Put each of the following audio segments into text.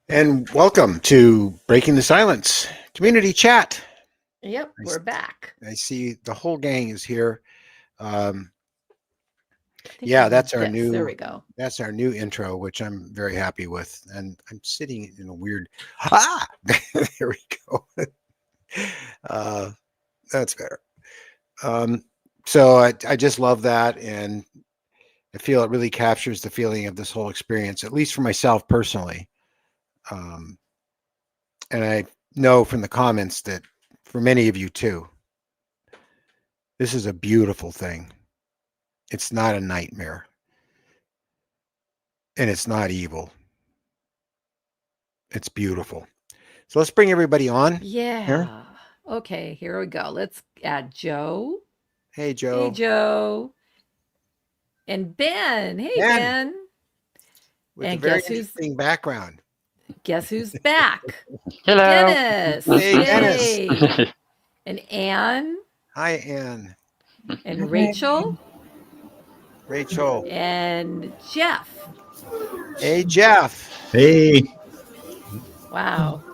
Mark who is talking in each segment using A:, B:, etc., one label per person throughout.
A: And welcome to Breaking the Silence Community Chat.
B: Yep, we're back.
A: I see the whole gang is here. Um,
B: I think
A: yeah,
B: we
A: that's
B: need
A: our
B: this. There we
A: new
B: go.
A: that's our new intro, which I'm very happy with. And I'm sitting in a weird there we go. Uh, that's better. Um, so I just love that, and I feel it really captures the feeling of this whole experience, at least for myself personally. Um, and I know from the comments that for many of you too, this is a beautiful thing. It's not a nightmare, and it's not evil. It's beautiful. So let's bring everybody on here.
B: Yeah. Okay, here we go. Let's add Joe.
A: Hey,
B: Hey,
A: Joe.
B: Joe. And Ben. Hey,
A: Ben,
B: Ben.
A: with a
B: And
A: very interesting background.
B: guess who's back?
C: Hello.
B: Dennis.
A: Hey, Dennis.
B: Yay. And Anne
A: Hi, Ann.
B: and Rachel
A: Rachel.
B: and Jeff.
A: Hey, Jeff.
D: Hey.
B: Wow.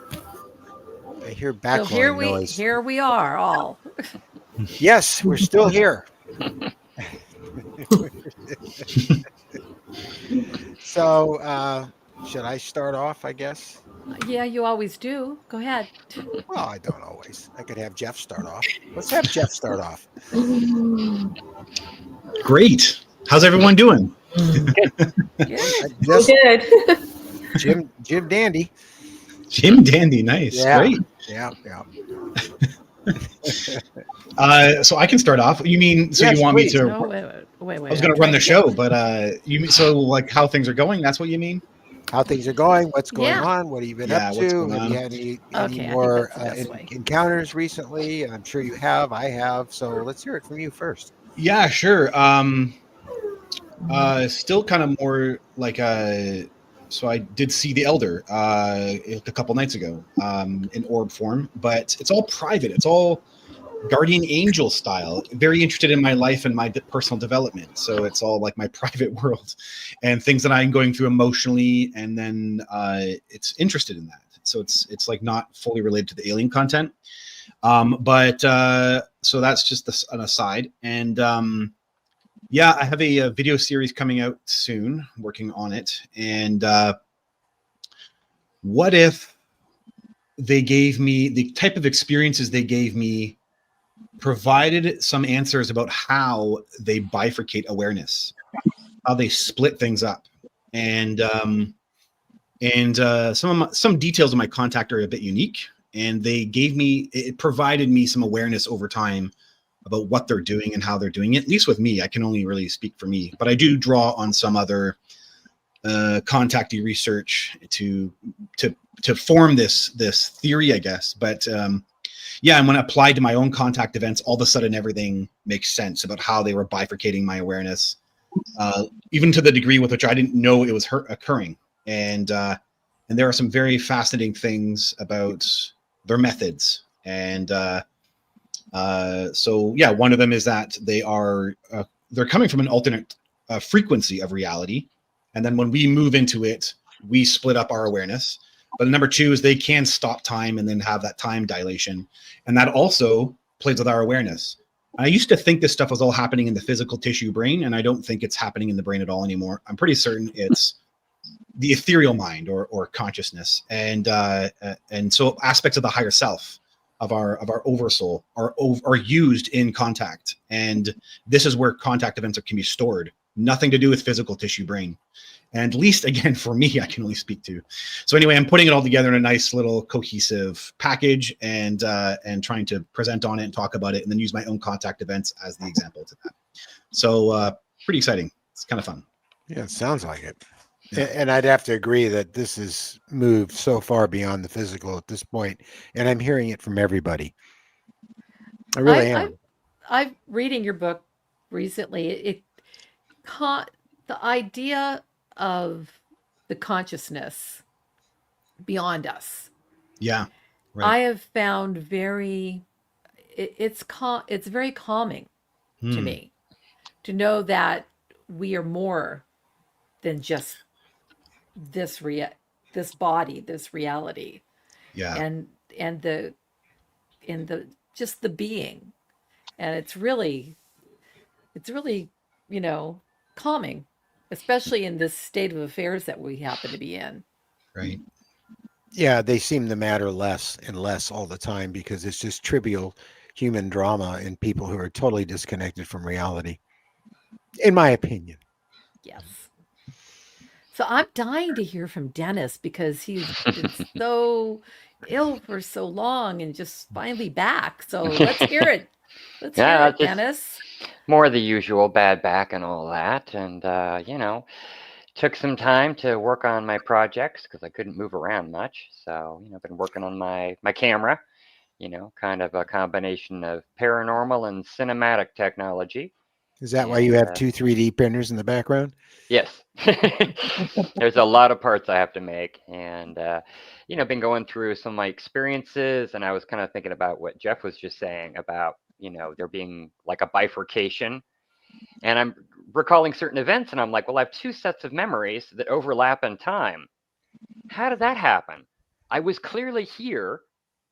A: I hear
B: So
A: background noise.
B: here we are all.
A: Yes, we're still here. So, should I start off, I guess?
B: Yeah, you always do. Go ahead.
A: Well, I don't always. I could have Jeff start off. Let's have Jeff start off.
D: Great. How's everyone doing?
B: Good.
A: Just
E: Good.
A: Jim Dandy.
D: Jim Dandy, nice.
A: Yeah.
D: Great.
A: Yeah.
D: So I can start off. You mean so
A: Yes,
D: you want
A: please.
D: me to?
B: No, wait.
D: I was going to run the show, but you mean so like how things are going? That's what you mean?
A: How things are going? What's going
B: Yeah.
A: on? What have you been
D: Yeah,
A: up
D: what's
A: to?
D: going
A: Have you
D: on?
A: had any
B: Okay, I think
A: more
B: that's the best way.
A: encounters recently? I'm sure you have. I have. So let's hear it from you first.
D: Yeah, sure. Still kind of more like so I did see the Elder a couple nights ago in orb form, but it's all private. It's all guardian angel style. Very interested in my life and my personal development. So it's all like my private world and things that I'm going through emotionally, and then it's interested in that. So it's like not fully related to the alien content. But so that's just an aside. And yeah, I have a video series coming out soon, working on it. And what if they gave me the type of experiences they gave me, provided some answers about how they bifurcate awareness, how they split things up, and some details of my contact are a bit unique, and it provided me some awareness over time about what they're doing and how they're doing it. At least with me, I can only really speak for me, but I do draw on some other contactee research to form this theory, I guess. But yeah, and when applied to my own contact events, all of a sudden everything makes sense about how they were bifurcating my awareness, even to the degree with which I didn't know it was occurring. And there are some very fascinating things about their methods. And so yeah, one of them is that they're coming from an alternate frequency of reality, and then when we move into it, we split up our awareness. But number two is they can stop time and then have that time dilation, and that also plays with our awareness. I used to think this stuff was all happening in the physical tissue brain, and I don't think it's happening in the brain at all anymore. I'm pretty certain it's the ethereal mind or consciousness, and so aspects of the higher self, of our oversoul, are used in contact, and this is where contact events can be stored. Nothing to do with physical tissue brain, and at least again for me, I can only speak to. So anyway, I'm putting it all together in a nice little cohesive package, and trying to present on it and talk about it, and then use my own contact events as the example to that. So pretty exciting. It's kind of fun.
A: Yeah, it sounds like it. And I'd have to agree that this has moved so far beyond the physical at this point, and I'm hearing it from everybody. I really am.
B: I'm reading your book recently. The idea of the consciousness beyond us.
D: Yeah, right.
B: I have found it's very calming to me to know that we are more than just this this body, this reality,
D: Yeah.
B: and and the and the just the being. And it's really, you know, calming, especially in this state of affairs that we happen to be in.
D: Right.
A: Yeah, they seem to matter less and less all the time because it's just trivial human drama in people who are totally disconnected from reality, in my opinion.
B: Yes. So I'm dying to hear from Dennis because he's been so ill for so long and just finally back. So let's hear it. Let's hear
C: Yeah,
B: it,
C: just
B: Dennis.
C: more of the usual bad back and all that. And, took some time to work on my projects because I couldn't move around much. So, I've been working on my camera, kind of a combination of paranormal and cinematic technology.
A: Is that why you
C: And
A: have two 3D printers in the background?
C: yes, there's a lot of parts I have to make. And, been going through some of my experiences. And I was kind of thinking about what Jeff was just saying about, there being like a bifurcation. And I'm recalling certain events, and I'm like, well, I have two sets of memories that overlap in time. How did that happen? I was clearly here,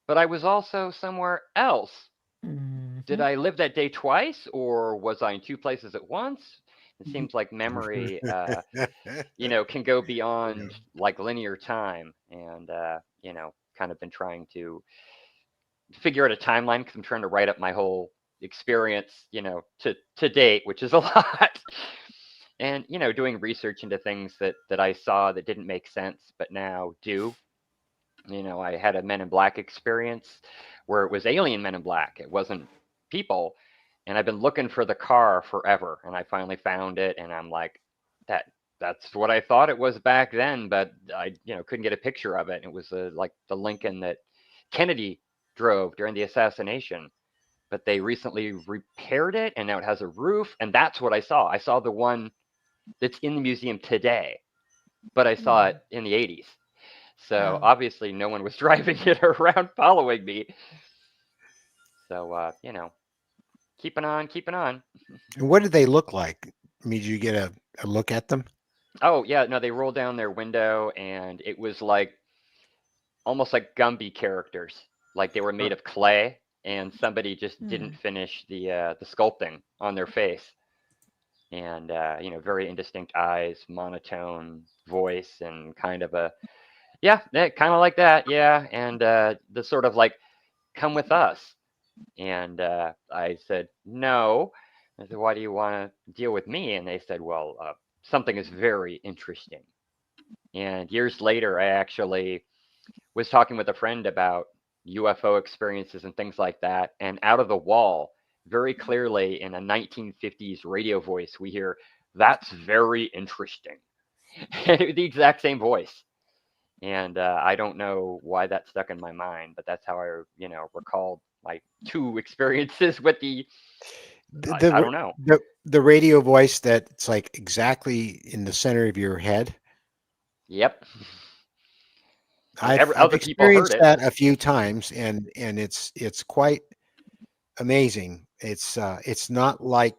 C: but I was also somewhere else. Did
B: Mhm.
C: I live that day twice, or was I in two places at once? It seems like memory, can go beyond like linear time, and kind of been trying to figure out a timeline because I'm trying to write up my whole experience, to date, which is a lot. And doing research into things that I saw that didn't make sense but now do. I had a Men in Black experience where it was alien Men in Black. It wasn't people. And I've been looking for the car forever, and I finally found it, and I'm like, that that's what I thought it was back then, but I couldn't get a picture of it. It was like the Lincoln that Kennedy drove during the assassination, but they recently repaired it, and now it has a roof, and that's what I saw. I saw the one that's in the museum today, but I saw it in the 80s. So
B: Oh.
C: obviously no one was driving it around following me. So, keeping on, keeping on.
A: And what did they look like? I mean, did you get a look at them?
C: Oh, yeah, no, they rolled down their window, and it was like almost like Gumby characters. Like they were made of clay, and somebody just didn't
B: Hmm.
C: finish the sculpting on their face. And very indistinct eyes, monotone voice, and kind of a yeah, kind of like that, yeah. And the sort of like, come with us. And I said, no. I said, why do you want to deal with me? And they said, well, something is very interesting. And years later, I actually was talking with a friend about UFO experiences and things like that. And out of the wall, very clearly in a 1950s radio voice, we hear, that's very interesting. The exact same voice. And I don't know why that stuck in my mind, but that's how I, recalled like two experiences with
A: The
C: I
A: the
C: don't know.
A: the radio voice that's like exactly in the center of your head.
C: Yep.
A: I've
C: Other people heard
A: experienced
C: it.
A: that a few times, and it's quite amazing. It's not like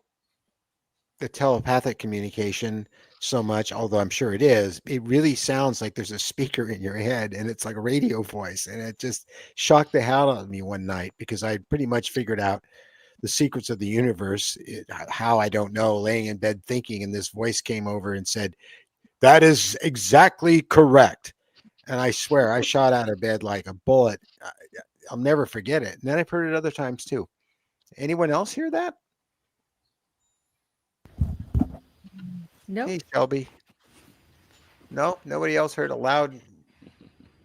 A: the telepathic communication so much, although I'm sure it is. It really sounds like there's a speaker in your head, and it's like a radio voice, and it just shocked the hell out of me one night because I pretty much figured out the secrets of the universe. How I don't know, laying in bed thinking, and this voice came over and said, "That is exactly correct." And I swear, I shot out of bed like a bullet. I'll never forget it. And then I've heard it other times too. Anyone else hear that?
B: Nope.
A: Hey, Shelby. No, nobody else heard a loud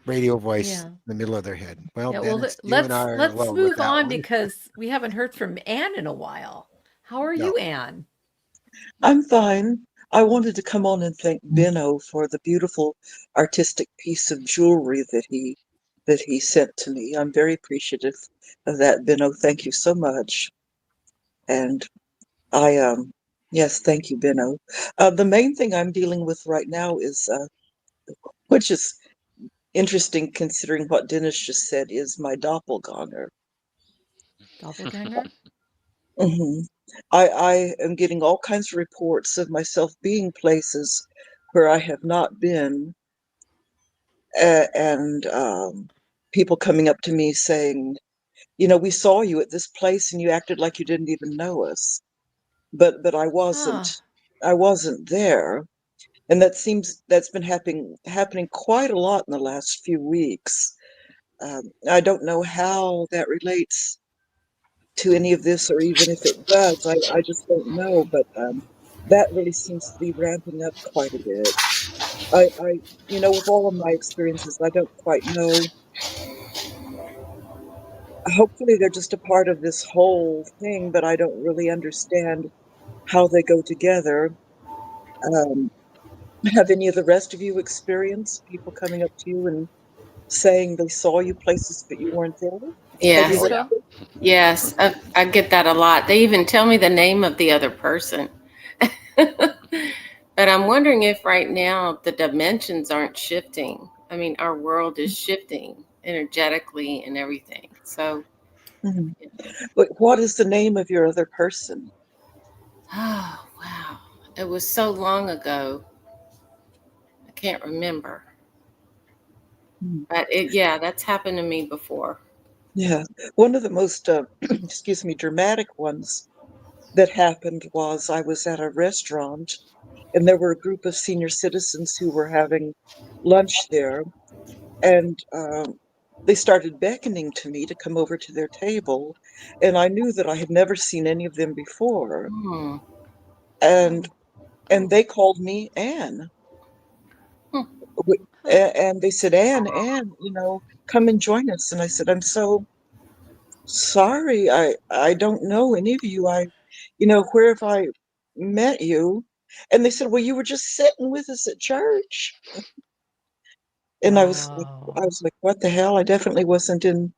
A: radio voice
B: Yeah.
A: in the middle of their head. Well,
B: Yeah. Well,
A: Dennis, you and I are
B: let's
A: alone with
B: move
A: that
B: on
A: one.
B: because we haven't heard from Anne in a while. How are
A: No,
B: you, Anne?
E: I'm fine. I wanted to come on and thank Benno for the beautiful artistic piece of jewelry that he sent to me. I'm very appreciative of that, Benno. Thank you so much. And I yes, thank you, Benno. The main thing I'm dealing with right now is which is interesting considering what Dennis just said, is my doppelganger.
B: Doppelganger?
E: hmm I am getting all kinds of reports of myself being places where I have not been, and people coming up to me saying, we saw you at this place and you acted like you didn't even know us, but I wasn't.
B: Ah,
E: I wasn't there, and that's been happening quite a lot in the last few weeks. I don't know how that relates to any of this, or even if it does, I just don't know. But that really seems to be ramping up quite a bit. With all of my experiences, I don't quite know. Hopefully, they're just a part of this whole thing, but I don't really understand how they go together. Um, have any of the rest of you experienced people coming up to you and saying they saw you places but you weren't there? Have you
C: Oh
B: Yes.
E: heard
C: yeah.
B: Rachel?
E: that?
F: Yes, I get that a lot. They even tell me the name of the other person. But I'm wondering if right now the dimensions aren't shifting. I mean, our world is shifting energetically and everything. So,
E: Mhm. But what is the name of your other person?
F: oh, wow. It was so long ago. I can't remember.
E: Mhm.
F: But that's happened to me before.
E: Yeah, one of the most, excuse me, dramatic ones that happened was I was at a restaurant and there were a group of senior citizens who were having lunch there, and they started beckoning to me to come over to their table, and I knew that I had never seen any of them before,
F: Hmm.
E: and they called me Anne.
F: Hmm.
B: Huh.
E: And they said, Anne, come and join us. And I said, I'm so sorry. I don't know any of you. Where have I met you? And they said, well, you were just sitting with us at church. And I
B: Wow.
E: was like, what the hell? I definitely wasn't in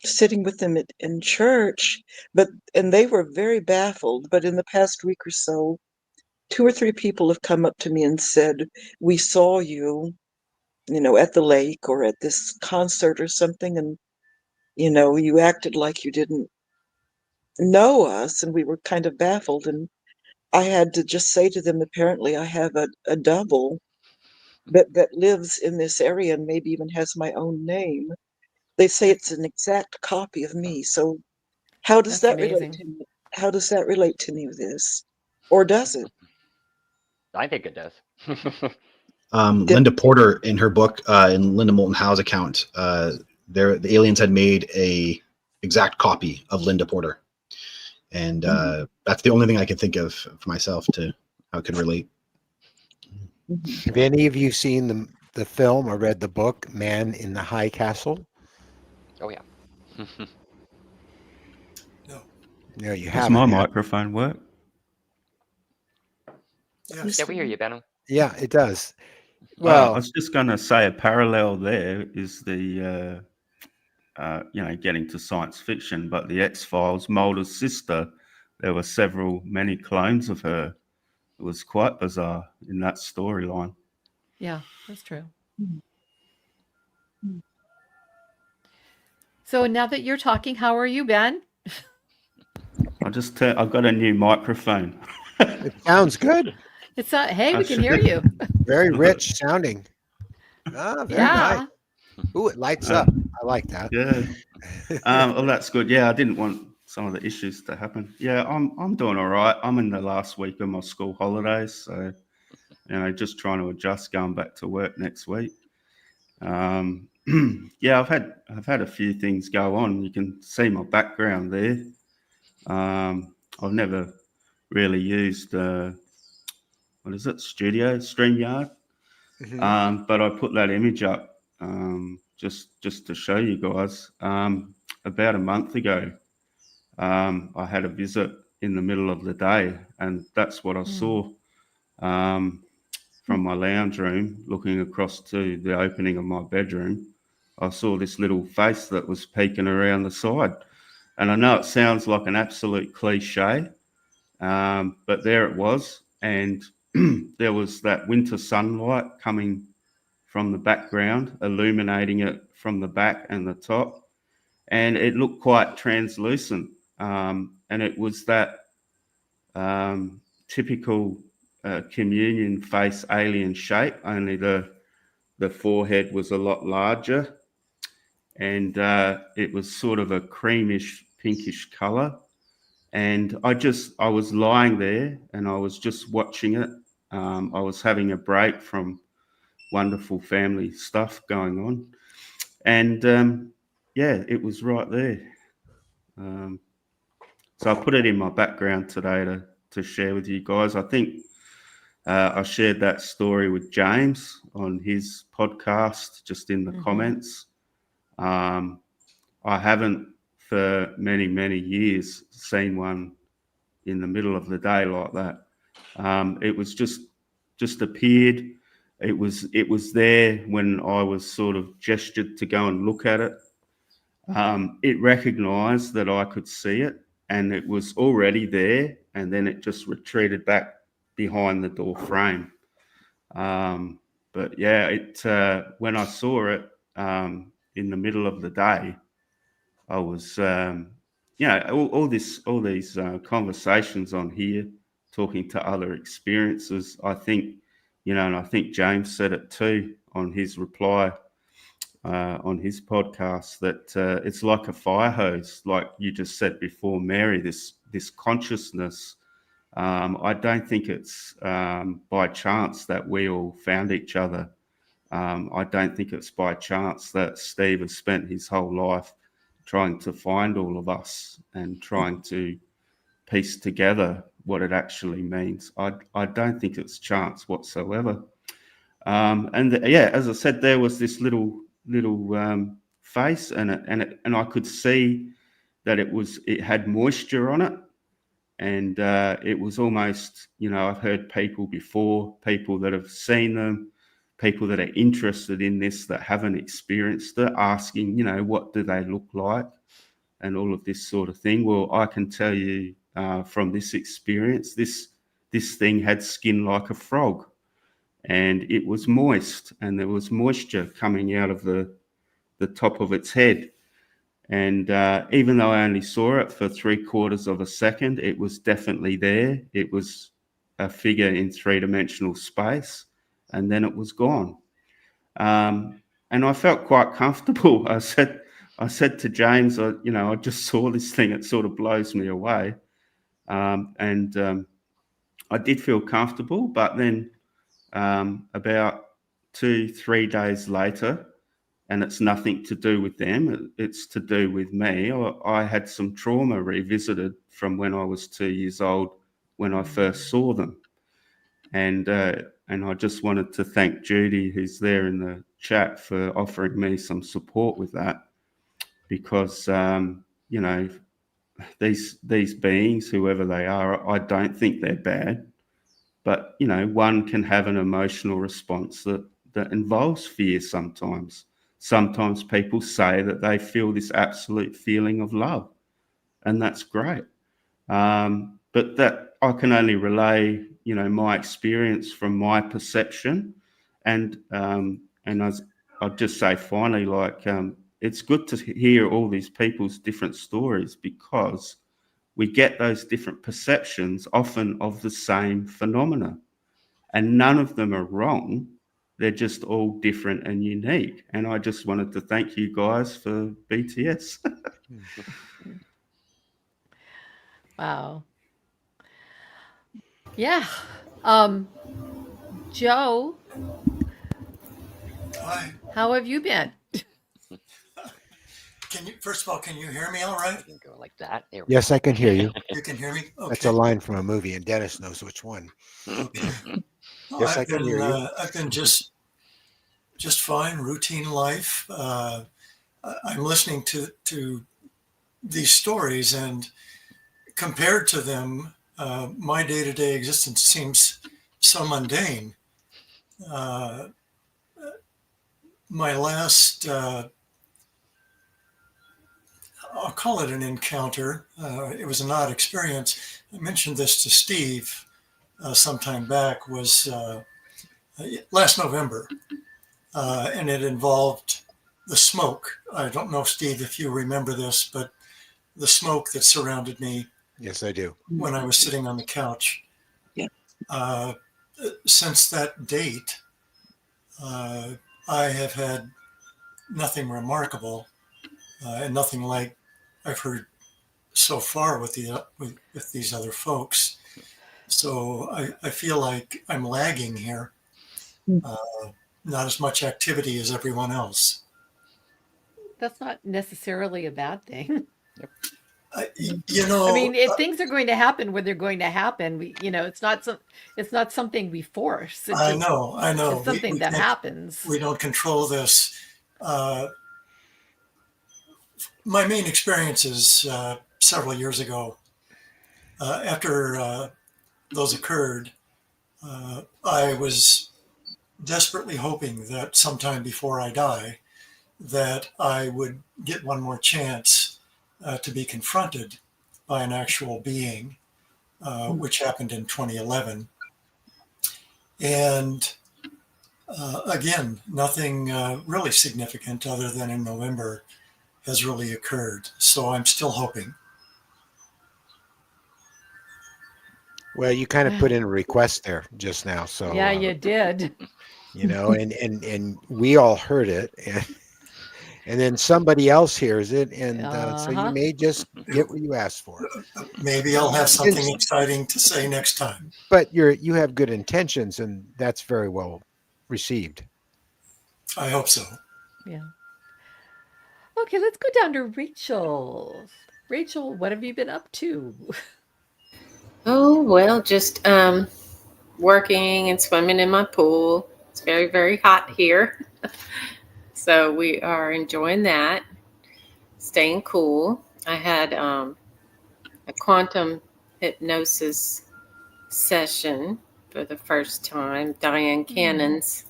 E: sitting with them in church. And they were very baffled. But in the past week or so, two or three people have come up to me and said, we saw you, at the lake or at this concert or something. And, you acted like you didn't know us. And we were kind of baffled. And I had to just say to them, apparently I have a double that lives in this area and maybe even has my own name. They say
B: That's
E: it's an exact copy of me. So how does
B: that's
E: that relate
B: amazing.
E: to me? How does that relate to any of this? Or does it?
C: I think it does.
E: Did,
D: Linda Porter, in her book, in Linda Moulton Howe's account, the aliens had made a exact copy of Linda Porter, and
E: Mhm,
D: that's the only thing I can think of for myself to how it could relate.
E: mhm.
A: Have any of you seen the film or read the book Man in the High Castle?
C: Oh yeah.
A: No, you
G: Does
A: haven't.
G: my microphone work?
A: Yes.
C: Yeah, we hear you, Benno.
A: Yeah, it does.
G: I
A: Well,
G: was just going to say a parallel there is the, getting to science fiction, but the X-Files, Mulder's sister, there were many clones of her. It was quite bizarre in that storyline.
B: Yeah, that's true.
E: Mhm, mhm.
B: So now that you're talking, how are you, Ben?
G: I got a new microphone.
A: it sounds good.
B: It's not, hey,
G: I
B: we can
G: should.
B: hear you.
A: Very rich sounding. Ah, very nice.
B: Yeah.
A: Ooh, it lights
G: uh,
A: up. I like that.
G: yeah. Well, that's good. Yeah, I didn't want some of the issues to happen. Yeah, I'm doing all right. I'm in the last week of my school holidays, so just trying to adjust going back to work next week. Yeah, I've had a few things go on. You can see my background there. I've never really used StreamYard.
A: Mhm.
G: But I put that image up just to show you guys. About a month ago, I had a visit in the middle of the day, and that's what I
B: Mm.
G: saw from my lounge room, looking across to the opening of my bedroom. I saw this little face that was peeking around the side. And I know it sounds like an absolute cliche, but there it was. And there was that winter sunlight coming from the background, illuminating it from the back and the top. And it looked quite translucent. And it was that typical communion face alien shape, only the the forehead was a lot larger, and it was sort of a creamish, pinkish color. And I was lying there and I was just watching it. I was having a break from wonderful family stuff going on. And yeah, it was right there. So I put it in my background today to share with you guys. I think I shared that story with James on his podcast, just in the comments. I haven't for many, many years seen one in the middle of the day like that. It was just appeared. It was there when I was sort of gestured to go and look at it. It recognized that I could see it, and it was already there, and then it just retreated back behind the door frame. But yeah, when I saw it in the middle of the day, I was, all these conversations on here, talking to other experiences. I think, and I think James said it too on his reply on his podcast, that it's like a fire hose, like you just said before, Mary. This consciousness. I don't think it's by chance that we all found each other. I don't think it's by chance that Steve has spent his whole life trying to find all of us and trying to piece together what it actually means. I don't think it's chance whatsoever. As I said, there was this little face, and I could see that it had moisture on it, and it was almost, I've heard people before, people that have seen them, people that are interested in this that haven't experienced it, asking, what do they look like, and all of this sort of thing. Well, I can tell you from this experience, this thing had skin like a frog, and it was moist, and there was moisture coming out of the top of its head. And even though I only saw it for 3/4 of a second, it was definitely there. It was a figure in 3-dimensional space, and then it was gone. And I felt quite comfortable. I said to James, I just saw this thing. It sort of blows me away. I did feel comfortable, but then about 2-3 days later, and it's nothing to do with them, it's to do with me. I had some trauma revisited from when I was 2 years old, when I first saw them. And I just wanted to thank Judy, who's there in the chat, for offering me some support with that, because these beings, whoever they are, I don't think they're bad, but one can have an emotional response that involves fear sometimes. Sometimes people say that they feel this absolute feeling of love, and that's great. But that I can only relay, my experience from my perception, and I'd just say finally, it's good to hear all these people's different stories, because we get those different perceptions often of the same phenomena, and none of them are wrong. They're just all different and unique. And I just wanted to thank you guys for BTS.
B: Wow. Yeah. Joe,
H: Hi.
B: how have you been?
H: First of all, can you hear me all right?
C: You can go like that. There we
A: Yes, I can hear you.
H: You can hear me? Okay.
A: That's a line from a movie, and Dennis knows which one.
H: Okay.
A: Yes, I can hear you.
H: I've been just fine, routine life. I'm listening to these stories, and compared to them, my day-to-day existence seems so mundane. My last, I'll call it an encounter. It was an odd experience. I mentioned this to Steve sometime back, was last November, and it involved the smoke. I don't know, Steve, if you remember this, but the smoke that surrounded me.
A: Yes, I do.
H: When I was sitting on the couch.
E: Yeah.
H: Since that date, I have had nothing remarkable and nothing like I've heard so far with with these other folks. So I feel like I'm lagging here. Not as much activity as everyone else.
B: That's not necessarily a bad thing.
H: You
B: I
H: know,
B: mean, if things are going to happen when they're going to happen, it's not something we force. It
H: I
B: just
H: know,
B: it's something that happens.
H: we don't control this. My main experience is several years ago. After those occurred, I was desperately hoping that sometime before I die, that I would get one more chance to be confronted by an actual being, which happened in 2011. And again, nothing really significant other than in November has really occurred. So I'm still hoping.
A: Well, you kind of put in a request there just now, so
B: Yeah, you did.
A: you know, and we all heard it, and then somebody else hears it, and so you
B: Uh-huh.
A: may just get what you asked for.
H: Maybe I'll have something exciting to say next time.
A: But you have good intentions, and that's very well received.
H: I hope so.
B: Yeah. Okay, let's go down to Rachel. Rachel, what have you been up to?
F: Oh, well, just working and swimming in my pool. It's very, very hot here. So we are enjoying that, staying cool. I had a quantum hypnosis session for the first time, Diane Cannon's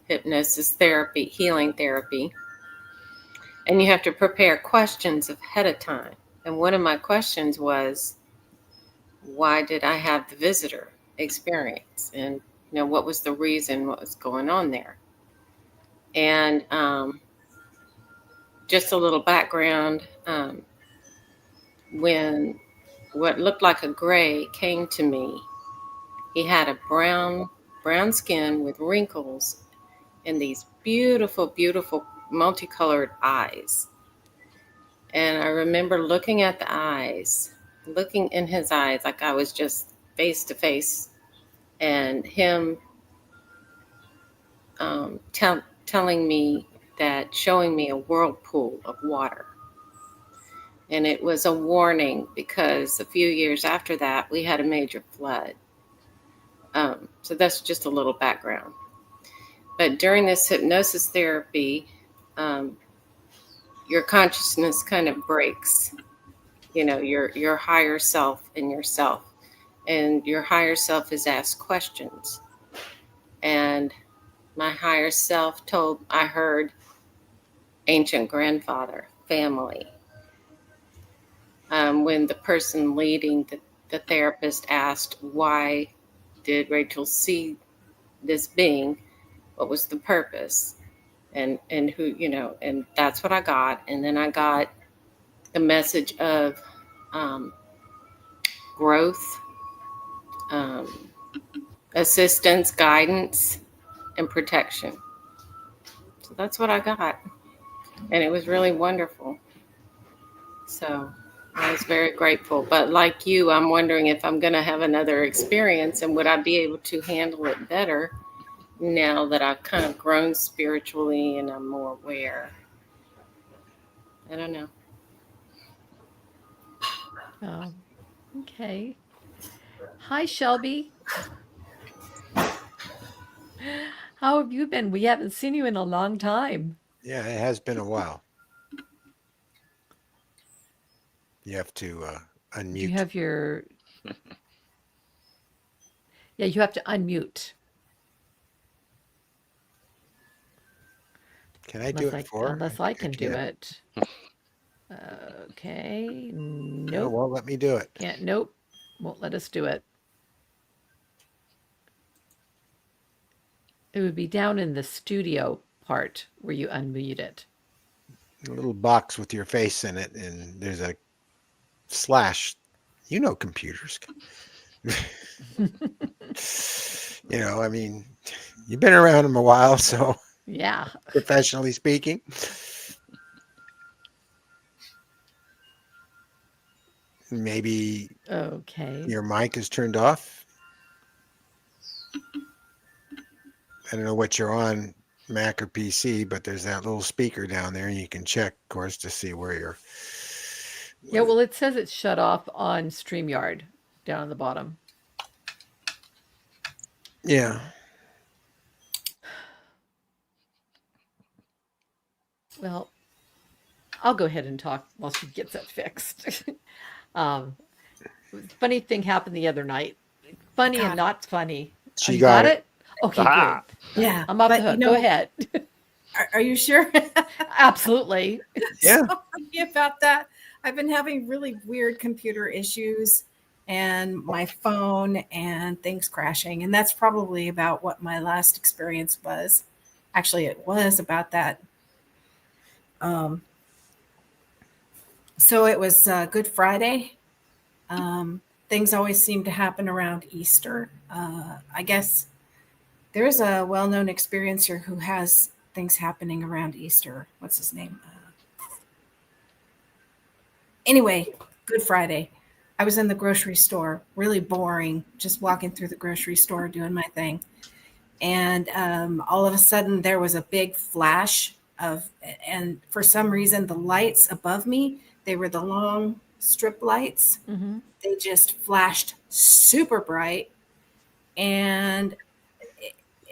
F: hypnosis therapy, healing therapy. And you have to prepare questions ahead of time. And one of my questions was, why did I have the visitor experience? And, what was the reason, what was going on there? And just a little background, when what looked like a gray came to me, he had a brown skin with wrinkles and these beautiful, beautiful multicolored eyes. And I remember looking at the eyes, looking in his eyes like I was just face to face, and him telling me that, showing me a whirlpool of water. And it was a warning because a few years after that, we had a major flood. So that's just a little background. But during this hypnosis therapy, your consciousness kind of breaks, your higher self and yourself. And your higher self is asked questions. And my higher self I heard ancient grandfather, family. When the person leading the therapist asked, why did Rachel see this being? What was the purpose? And who, and that's what I got. And then I got the message of growth, assistance, guidance, and protection. So that's what I got. And it was really wonderful. So I was very grateful. But like you, I'm wondering if I'm going to have another experience and would I be able to handle it better now that I've kind of grown spiritually and I'm more aware. I don't know.
B: Oh, okay. Hi, Shelby. How have you been? We haven't seen you in a long time.
A: Yeah, it has been a while. You have to unmute.
B: You have your... Yeah, you have to unmute.
A: Can I do it for her?
B: Unless I can do it. Okay.
A: No,
B: Nope.
A: won't let me do it.
B: Can't. Nope. Won't let us do it. It would be down in the studio part where you unmute it.
A: A little box with your face in it, and there's a slash. You know computers. I mean, you've been around them a while, so
B: Yeah.
A: professionally speaking. Maybe
B: Okay.
A: your mic is turned off. I don't know what you're on, Mac or PC, but there's that little speaker down there, and you can check, of course, to see where you're.
B: Yeah, well, it says it's shut off on StreamYard down on the bottom.
A: Yeah.
B: Well, I'll go ahead and talk while she gets that fixed. um, funny thing happened the other night. Funny
I: Got
B: and
I: it.
B: not funny.
A: She
B: You
A: got
B: got
A: it.
B: it? Okay,
C: Aha.
B: good.
I: Yeah.
B: I'm off the
I: but
B: hook. Go ahead.
I: Are you sure?
B: Absolutely.
A: Yeah.
I: Sorry about that. I've been having really weird computer issues and my phone and things crashing. And that's probably about what my last experience was. Actually, it was about that. So it was Good Friday. Things always seem to happen around Easter. I guess there's a well-known experiencer who has things happening around Easter. What's his name? Anyway, Good Friday. I was in the grocery store, really boring, just walking through the grocery store doing my thing. And all of a sudden there was a big flash and for some reason the lights above me, they were the long strip lights.
B: Mm-hmm.
I: They just flashed super bright. And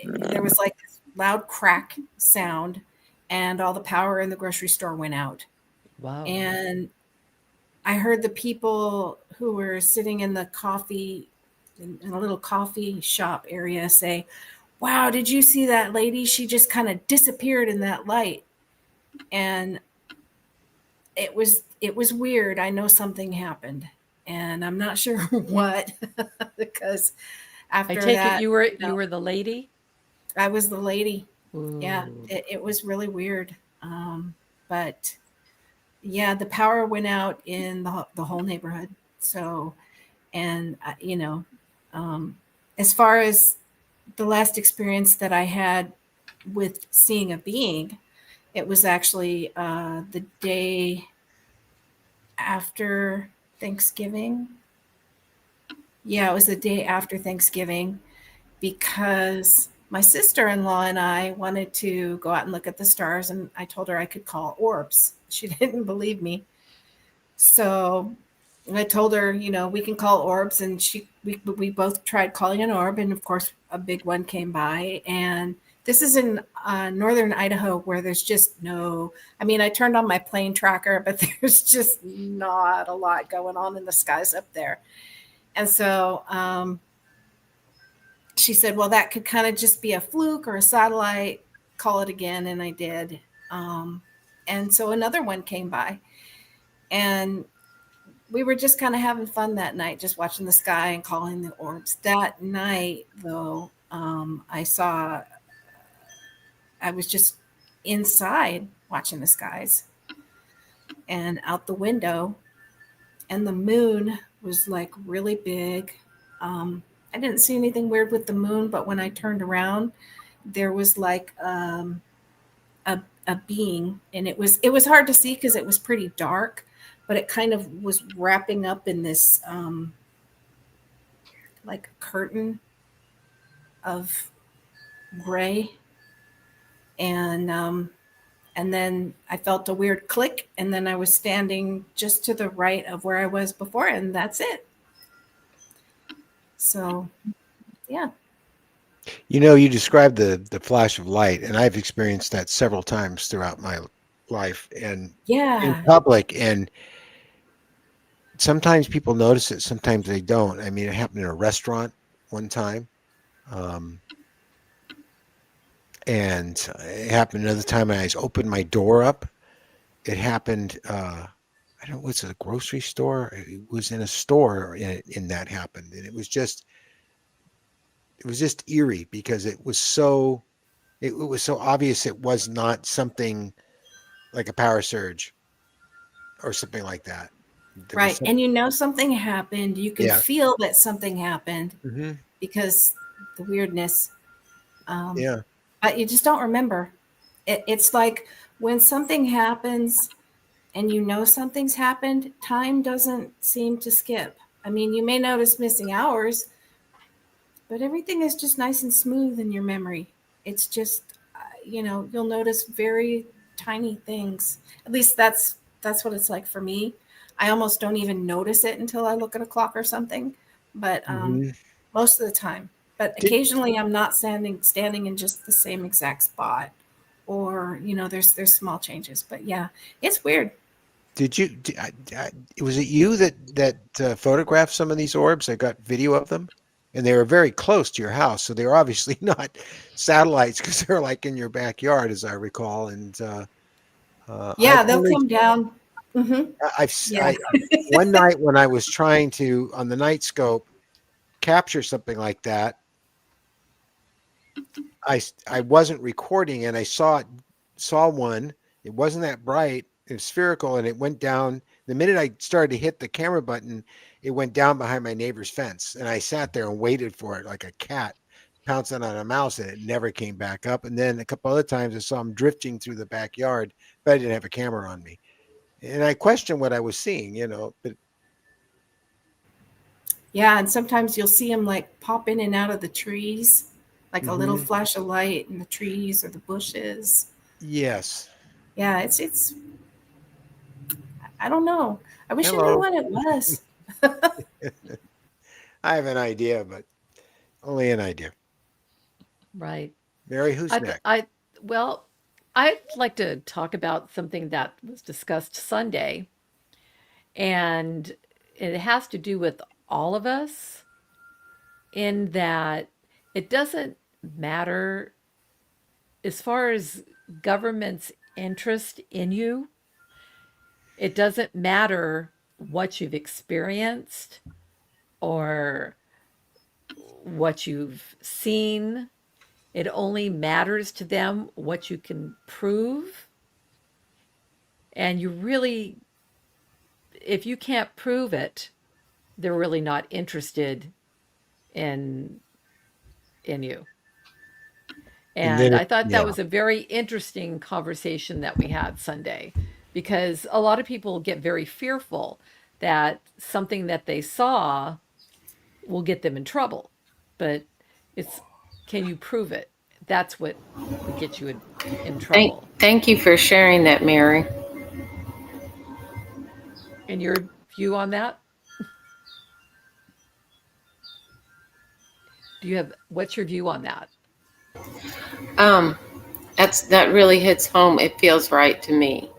I: there was like this loud crack sound and all the power in the grocery store went out.
B: Wow.
I: And I heard the people who were sitting in the in a little coffee shop area say, "Wow, did you see that lady? She just kind of disappeared in that light." And it was weird. I know something happened and I'm not sure what, because after
B: I take
I: that,
B: it you were the lady?
I: I was the lady. Yeah,
B: Ooh.
I: it was really weird. But yeah, the power went out in the whole neighborhood. So, and as far as the last experience that I had with seeing a being, it was actually the day after Thanksgiving. Yeah, it was the day after Thanksgiving because my sister-in-law and I wanted to go out and look at the stars, and I told her I could call orbs. She didn't believe me. So I told her, we can call orbs, and we both tried calling an orb, and of course a big one came by. And this is in northern Idaho where there's just I turned on my plane tracker, but there's just not a lot going on in the skies up there. And so she said, well, that could kind of just be a fluke or a satellite, call it again. And I did. And so another one came by, and we were just kind of having fun that night, just watching the sky and calling the orbs. That night, though, I was just inside watching the skies and out the window, and the moon was like really big. I didn't see anything weird with the moon, but when I turned around, there was like a being, and it was hard to see because it was pretty dark, but it kind of was wrapping up in this like curtain of gray, and then I felt a weird click, and then I was standing just to the right of where I was before, and that's it. So, yeah.
A: You described the flash of light, and I've experienced that several times throughout my life and in
I: Yeah.
A: public. And sometimes people notice it, sometimes they don't. I mean, it happened in a restaurant one time. And it happened another time when I opened my door up. It happened, I don't know, was it a grocery store? It was in a store in that happened. And it was just eerie because it was so obvious it was not something like a power surge or something like that. There was
I: Right. And something happened. You can
A: Yeah.
I: feel that something happened
A: Mhm.
I: because the weirdness.
A: Yeah.
I: But you just don't remember. It's like when something happens and you know something's happened, time doesn't seem to skip. I mean, you may notice missing hours, but everything is just nice and smooth in your memory. It's just, you'll notice very tiny things. At least that's what it's like for me. I almost don't even notice it until I look at a clock or something, but
A: Mhm.
I: most of the time. But
A: Did-
I: occasionally, I'm not standing in just the same exact spot, or there's small changes. But yeah, it's weird.
A: Did you? Was it you that photographed some of these orbs? I got video of them, and they were very close to your house, so they were obviously not satellites because they're like in your backyard, as I recall. And I've
I: Yeah, they'll
A: only
I: come down. Hmm. Yeah.
A: one night when I was trying to on the night scope capture something like that, I wasn't recording, and I saw one. It wasn't that bright. It was spherical, and it went down. The minute I started to hit the camera button, it went down behind my neighbor's fence, and I sat there and waited for it like a cat pouncing on a mouse, and it never came back up. And then a couple other times I saw him drifting through the backyard, but I didn't have a camera on me, and I questioned what I was seeing, but
I: Yeah, and sometimes you'll see them like pop in and out of the trees, like a little
A: Mhm.
I: flash of light in the trees or the bushes.
A: Yes.
I: Yeah, it's I don't know. I wish I knew
A: Hello.
I: what it was.
A: I have an idea, but only an idea.
B: Right.
A: Mary, who's next?
B: Well, I'd like to talk about something that was discussed Sunday, and it has to do with all of us in that it doesn't matter as far as government's interest in you, it doesn't matter what you've experienced or what you've seen. It only matters to them what you can prove. And you really, if you can't prove it, they're really not interested in you.
A: And
B: And
A: then
B: I thought that
A: yeah.
B: was a very interesting conversation that we had Sunday because a lot of people get very fearful that something that they saw will get them in trouble. But it's can you prove it? That's what would get you in trouble.
F: Thank you for sharing that, Mary.
B: And your view on that? What's your view on that?
F: Um, that really hits home. It feels right to me.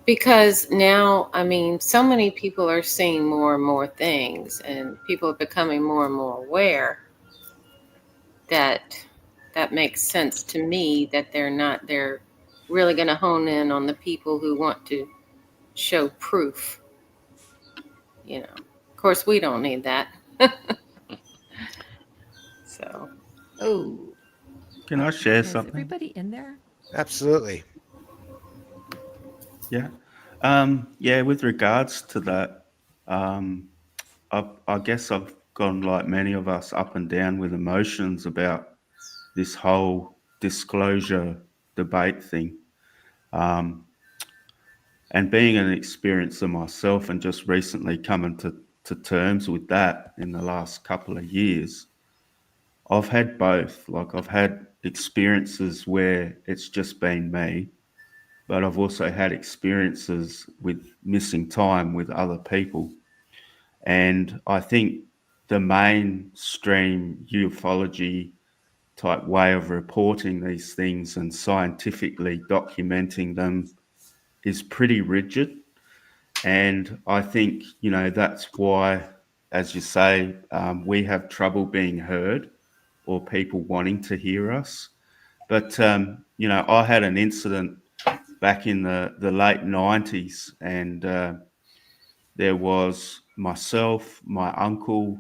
F: Because now, I mean, so many people are seeing more and more things, and people are becoming more and more aware that makes sense to me that they're really going to hone in on the people who want to show proof. Of course, we don't need that. So,
B: Oh,
G: Can I share
B: is
G: something?
B: everybody in there?
A: Absolutely.
G: Yeah. Yeah, with regards to that, I guess I've gone like many of us up and down with emotions about this whole disclosure debate thing. And being an experiencer myself and just recently coming to terms with that in the last couple of years, I've had both. Like I've had experiences where it's just been me, but I've also had experiences with missing time with other people. And I think the mainstream ufology type way of reporting these things and scientifically documenting them is pretty rigid. And I think, that's why, as you say, we have trouble being heard or people wanting to hear us. But, I had an incident back in the late 90s, and there was myself, my uncle,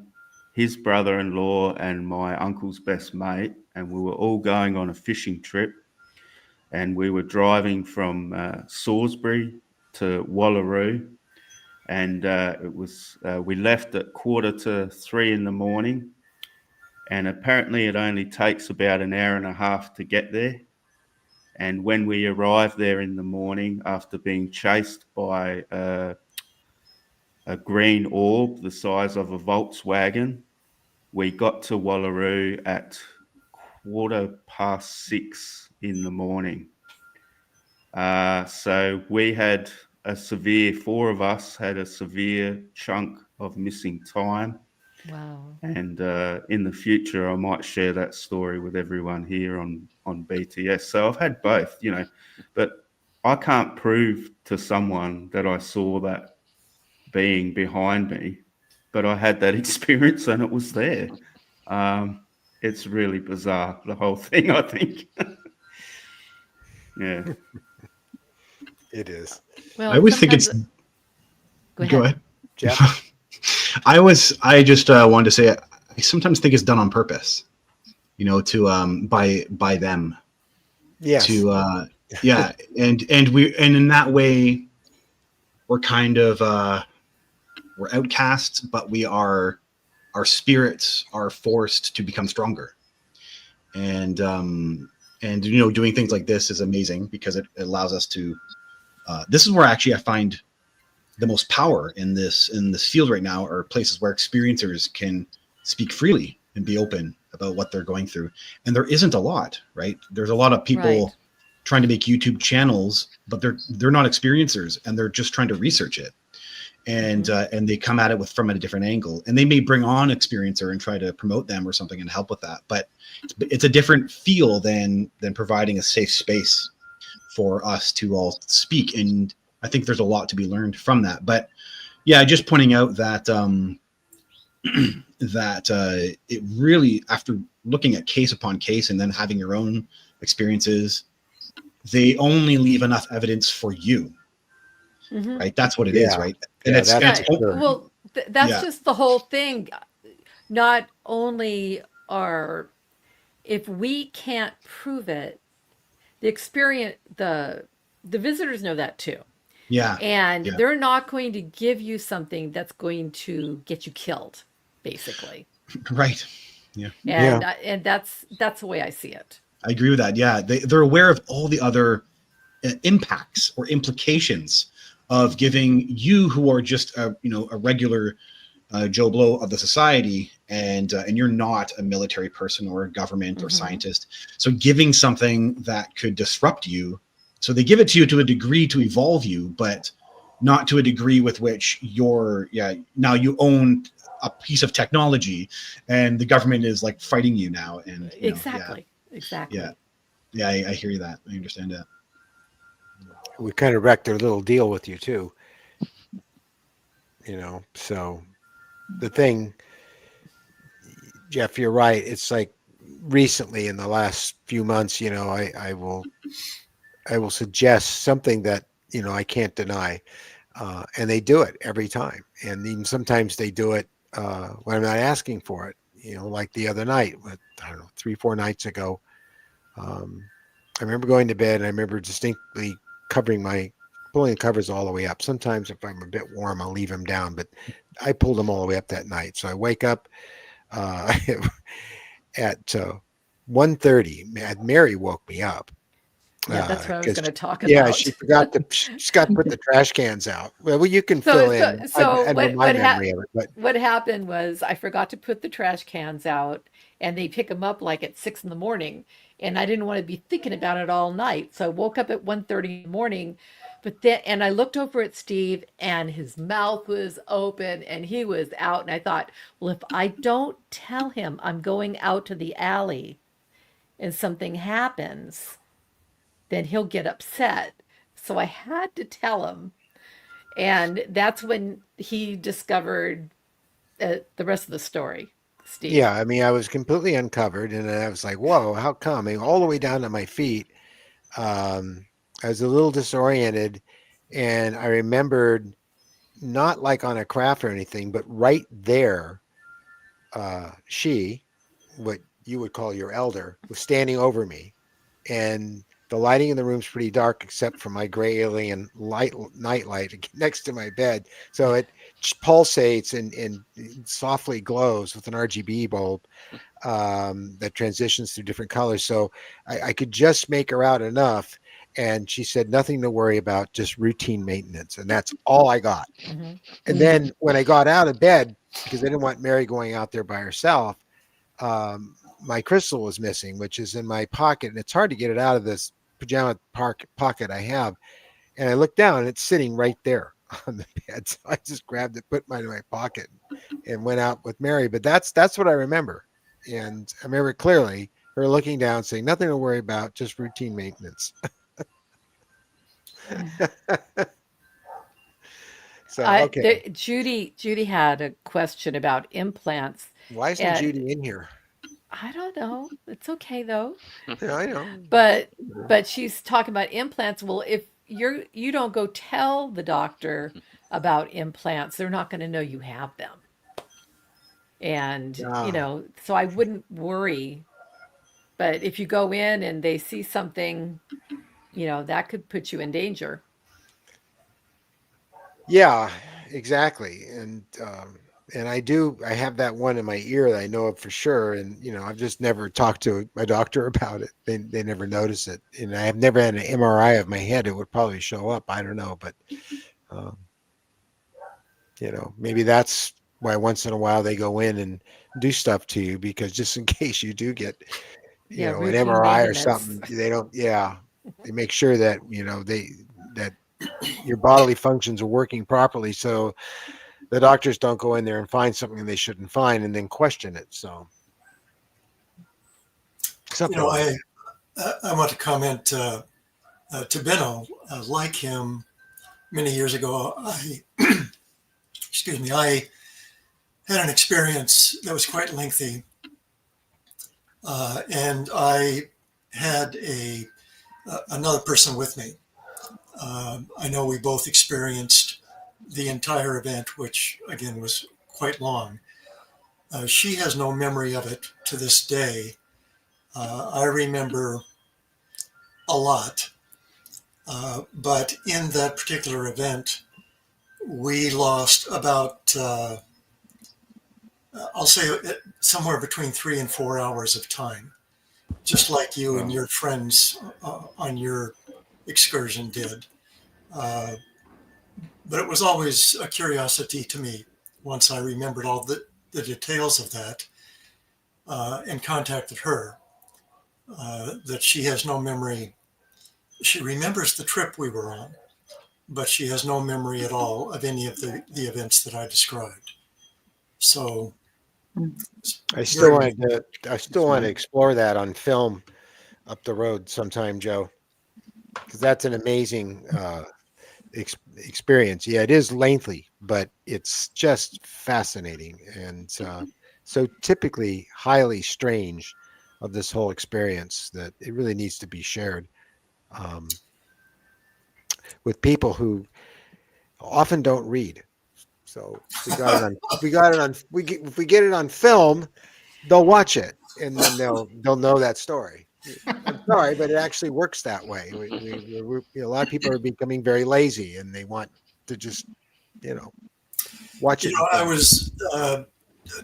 G: his brother-in-law, and my uncle's best mate, and we were all going on a fishing trip, and we were driving from Salisbury to Wallaroo, and we left at 2:45 in the morning, And apparently it only takes about an hour and a half to get there. And when we arrived there in the morning, after being chased by a green orb the size of a Volkswagen, we got to Wallaroo at 6:15 in the morning. So we had four of us had a severe chunk of missing time.
B: Wow.
G: And in the future, I might share that story with everyone here on BTS. So I've had both, but I can't prove to someone that I saw that being behind me, but I had that experience and it was there. It's really bizarre, the whole thing, I think. Yeah.
A: It is.
B: Well,
D: I always think it's.
B: sometimes-
D: Go ahead.
A: Jeff?
D: I just wanted to say I sometimes think it's done on purpose, to by them.
A: Yes.
D: To yeah, and in that way we're kind of we're outcasts, but our spirits are forced to become stronger. And doing things like this is amazing because it allows us to this is where actually I find the most power in this field right now, are places where experiencers can speak freely and be open about what they're going through. And there isn't a lot, right? There's a lot of people
B: Right.
D: trying to make YouTube channels, but they're not experiencers and they're just trying to research it. And and they come at it from a different angle, and they may bring on experiencer and try to promote them or something and help with that. But it's a different feel than providing a safe space for us to all speak. And I think there's a lot to be learned from that. But yeah, just pointing out that that it really, after looking at case upon case and then having your own experiences, they only leave enough evidence for you,
B: Mhm.
D: right? That's what it is,
A: Yeah.
D: right? And
A: Yeah,
D: it's
A: that's
B: Yeah,
A: for sure.
B: well, that's
D: Yeah.
B: just the whole thing. Not only are, if we can't prove it, the experience, the visitors know that too.
D: yeah,
B: And
D: Yeah.
B: they're not going to give you something that's going to get you killed, basically.
D: right. Yeah,
B: And that's the way I see it.
D: I agree with that. Yeah, they're aware of all the other impacts or implications of giving you, who are just a regular Joe Blow of the society, and you're not a military person or a government or
B: Mhm.
D: scientist. So giving something that could disrupt you, so they give it to you to a degree to evolve you, but not to a degree with which now you own a piece of technology, and the government is like fighting you now. And
B: Exactly.
D: yeah, I hear you that. I understand that.
A: We kind of wrecked their little deal with you too. So the thing, Jeff, you're right. It's like recently in the last few months, I will suggest something that, I can't deny. And they do it every time. And even sometimes they do it when I'm not asking for it, like the other night, I don't know, 3-4 nights ago. I remember going to bed and I remember distinctly pulling the covers all the way up. Sometimes if I'm a bit warm, I'll leave them down, but I pulled them all the way up that night. So I wake up at 1:30. Mary woke me up.
B: Yeah, that's what I was
A: 'cause
B: going to talk
A: Yeah,
B: about.
A: she's got to put the trash cans out. Well, you can fill in.
B: So
A: I'd
B: what
A: my memory of it, but
B: what happened was I forgot to put the trash cans out, and they pick them up like at 6 in the morning, and I didn't want to be thinking about it all night. So I woke up at 1:30 in the morning, and I looked over at Steve, and his mouth was open, and he was out, and I thought, well, if I don't tell him I'm going out to the alley, and something happens, then he'll get upset. So I had to tell him. And that's when he discovered the rest of the story, Steve.
A: yeah, I mean, I was completely uncovered, and I was like, "Whoa, how come?" I mean, all the way down to my feet. I was a little disoriented, and I remembered, not like on a craft or anything, but right there, what you would call your elder, was standing over me, and the lighting in the room's pretty dark except for my gray alien night light next to my bed. So pulsates and softly glows with an RGB bulb that transitions through different colors. So I could just make her out enough. And she said, nothing to worry about, just routine maintenance. And that's all I got.
B: Mm-hmm.
A: And then when I got out of bed, because I didn't want Mary going out there by herself, my crystal was missing, which is in my pocket. And it's hard to get it out of this pajama pocket I have. And I looked down and it's sitting right there on the bed. So I just grabbed it, put mine in my pocket and went out with Mary. But that's what I remember. And I remember clearly her looking down saying, nothing to worry about, just routine maintenance. So, okay.
B: Judy had a question about implants.
A: Why isn't
B: And
A: Judy in here?
B: I don't know. It's okay though.
A: Yeah, I know.
B: But she's talking about implants. Well, if you don't go tell the doctor about implants, they're not going to know you have them. And so I wouldn't worry. But if you go in and they see something, that could put you in danger.
A: Yeah, exactly. And I have that one in my ear that I know of for sure. And, I've just never talked to my doctor about it. They never notice it. And I have never had an MRI of my head. It would probably show up. I don't know. But, maybe that's why once in a while they go in and do stuff to you, because just in case you do get, an
B: routine
A: MRI or
B: maintenance.
A: something, they make sure that, that your bodily functions are working properly. So the doctors don't go in there and find something they shouldn't find and then question it. So something
H: I want to comment to Benno. Like him, many years ago, I had an experience that was quite lengthy, and I had another person with me. I know we both experienced the entire event, which again was quite long. She has no memory of it to this day. I remember a lot, but in that particular event, we lost about, I'll say somewhere between 3 and 4 hours of time, just like you and your friends on your excursion did. But it was always a curiosity to me once I remembered all the details of that and contacted her, that she has no memory. She remembers the trip we were on, but she has no memory at all of any of the events that I described. So
A: I still want to explore that on film up the road sometime, Joe, because that's an amazing experience. Yeah, it is lengthy, but it's just fascinating and so typically highly strange of this whole experience that it really needs to be shared with people who often don't read. So if we get it on film, they'll watch it and then they'll know that story. I'm sorry, but it actually works that way. A lot of people are becoming very lazy and they want to just, watch it.
H: I was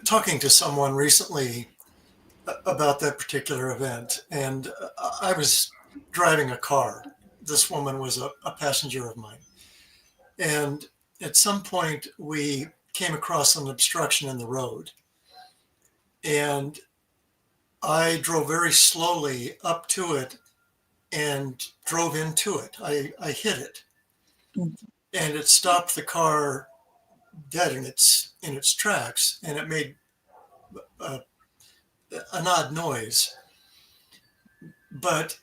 H: talking to someone recently about that particular event, and I was driving a car. This woman was a passenger of mine. And at some point, we came across an obstruction in the road. And I drove very slowly up to it and drove into it. I hit it. And it stopped the car dead in its tracks, and it made an odd noise. But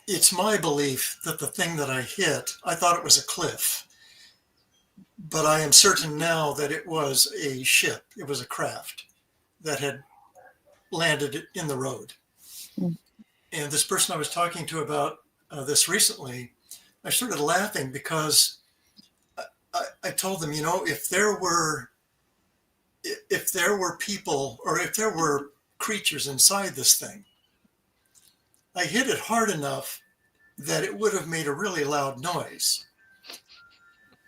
H: it's my belief that the thing that I hit, I thought it was a cliff, but I am certain now that it was a ship. It was a craft that had landed in the road. And this person I was talking to about this recently, I started laughing because I told them, if there were people, or if there were creatures inside this thing, I hit it hard enough that it would have made a really loud noise.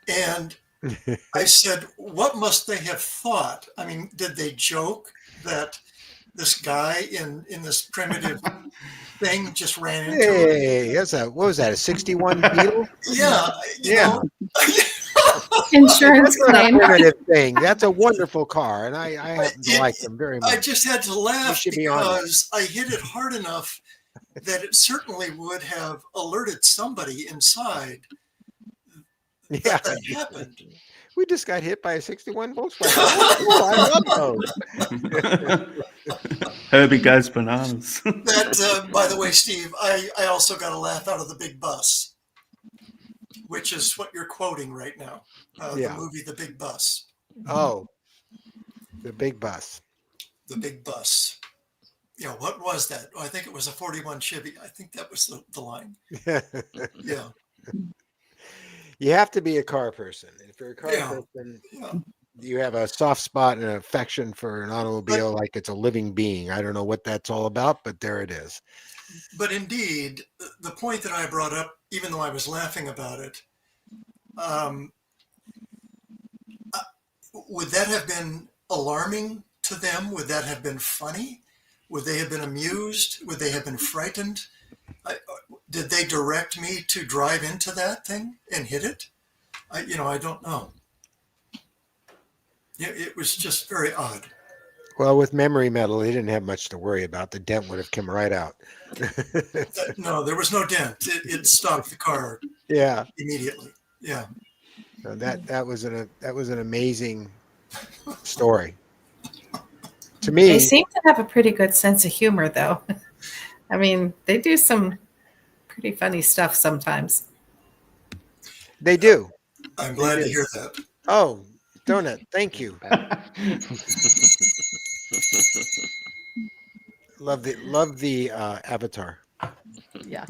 H: And I said, what must they have thought? I mean, did they joke that this guy in this primitive thing just ran into it?
A: Hey, what was that? A 61 Beetle?
H: Yeah, you
G: Yeah.
H: know.
F: Insurance
A: That's not a
F: claim.
A: primitive thing. That's a wonderful car, and I happen to
H: It-
A: like them very
H: I
A: much.
H: just had to laugh
A: should be honored.
H: because I hit it hard enough that it certainly would have alerted somebody inside
A: Yeah,
H: that happened.
A: we just got hit by a 61 Volkswagen. Oh, cool. I love those.
G: Herbie goes bananas.
H: That, by the way, Steve, I also got a laugh out of the Big Bus, which is what you're quoting right now.
A: Yeah.
H: The movie The Big Bus.
A: Oh, the big bus.
H: The Big Bus. Yeah, what was that? Oh, I think it was a 41 Chevy. I think that was the line. Yeah.
A: You have to be a car person. If you're a car
H: Yeah.
A: person,
H: Yeah.
A: you have a soft spot and an affection for an automobile like it's a living being. I don't know what that's all about, but there it is.
H: But indeed, the point that I brought up, even though I was laughing about it, would that have been alarming to them? Would that have been funny? Would they have been amused? Would they have been frightened? Did they direct me to drive into that thing and hit it? I don't know. Yeah, it was just very odd.
A: Well, with memory metal, they didn't have much to worry about. The dent would have come right out.
H: No, there was no dent. It stopped the car
A: Yeah.
H: immediately. Yeah.
A: So that was an amazing story. To me,
F: They seem to have a pretty good sense of humor, though. I mean, they do some pretty funny stuff sometimes.
A: they do.
H: I'm glad to hear that.
A: Oh, Donut, thank you. Love the avatar.
B: Yeah.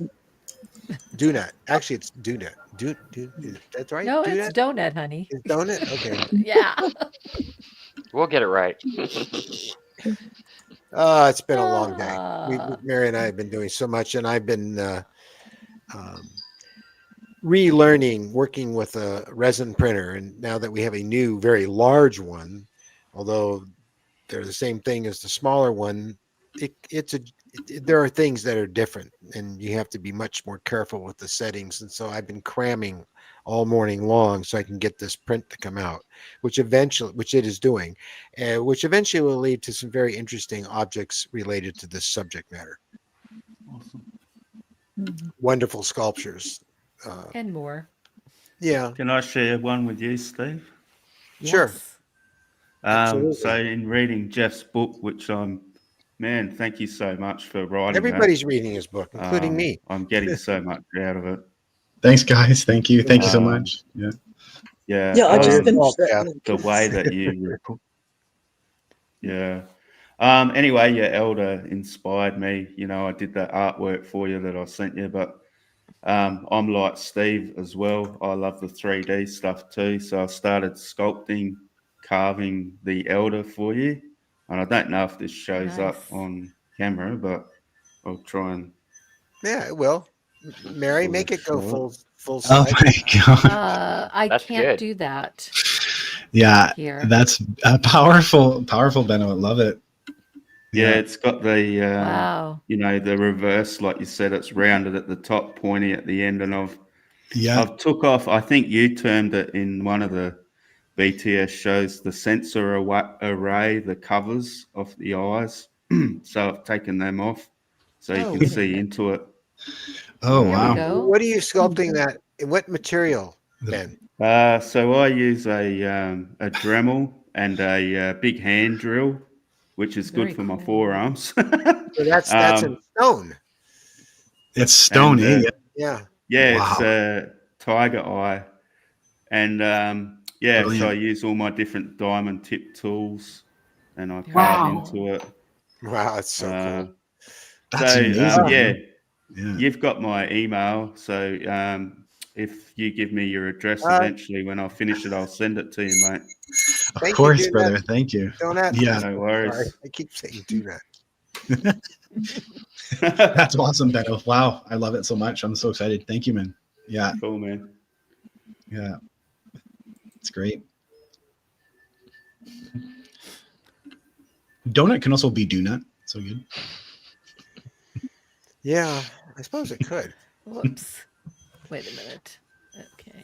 A: Do not. Actually, it's do not. Do that's right.
B: No,
A: do
B: it's donut, honey.
A: It's donut. Okay.
B: Yeah.
C: We'll get it right.
A: Oh, it's been a long day.
B: Ah.
A: Mary and I have been doing so much, and I've been relearning working with a resin printer. And now that we have a new, very large one, although they're the same thing as the smaller one, there are things that are different, and you have to be much more careful with the settings. And so I've been cramming all morning long so I can get this print to come out, which it is doing, which eventually will lead to some very interesting objects related to this subject matter.
G: Awesome.
A: Wonderful sculptures.
B: And more.
A: Yeah,
G: Can I share one with you, Steve?
A: Sure.
B: Yes.
A: Absolutely.
G: So in reading Jeff's book, which thank you so much for writing
A: Everybody's reading his book,
G: that.
A: including me.
G: I'm getting so much out of it.
D: Thanks, guys. Thank you. Thank you so
G: Um,
D: much. Yeah.
G: Yeah.
E: Yeah, I just
A: your
E: finished
A: fault,
E: that.
A: Jeff.
E: one.
G: The way that you yeah. Anyway, your elder inspired me. I did that artwork for you that I sent you, but I'm like Steve as well. I love the 3D stuff too. So I started sculpting, carving the elder for you. And I don't know if this shows up
B: Nice.
G: on camera, but I'll try and
A: Yeah, it will. Mary, make it go
G: Full
A: full
D: Oh
A: size.
D: my God.
B: I
C: That's
B: can't
C: good.
B: do that
D: Yeah,
B: here.
D: that's powerful, Benno. I love it.
G: yeah, it's got the
B: Wow.
G: the reverse, like you said, it's rounded at the top, pointy at the end, and
D: Yeah.
G: I've took off. I think you termed it in one of the BTS shows the sensor array, the covers of the eyes. So I've taken them off so you
A: Oh,
G: can
A: wait a
G: see
A: minute.
G: into it.
D: Oh,
B: There we
D: wow.
B: go.
A: What are you sculpting that? What material, Ben?
G: So I use a Dremel and a big hand drill, which is
B: Very
G: good for my
B: cool.
G: forearms.
A: So that's in stone.
D: It's stony.
G: And,
A: Yeah.
G: Yeah,
D: Wow.
G: it's tiger eye. And so I
D: Brilliant.
G: use all my different diamond tip tools and I carve
B: Wow.
G: into it.
A: Wow, it's so cool.
D: That's amazing. Yeah.
G: You've got my email. So if you give me your address
A: Uh,
G: eventually when I finish it, I'll send it to you, mate.
D: Of
A: Thank you,
D: course,
A: dude.
D: brother. Thank you.
A: Donut.
D: Yeah.
G: No worries.
A: Sorry, I keep saying do that.
D: That's awesome, Benno. Wow. I love it so much. I'm so excited. Thank you, man. Yeah.
G: Cool, man.
D: Yeah. It's great. Donut can also be do nut. So good.
A: Yeah, I suppose it could.
B: Whoops. Wait a minute. Okay.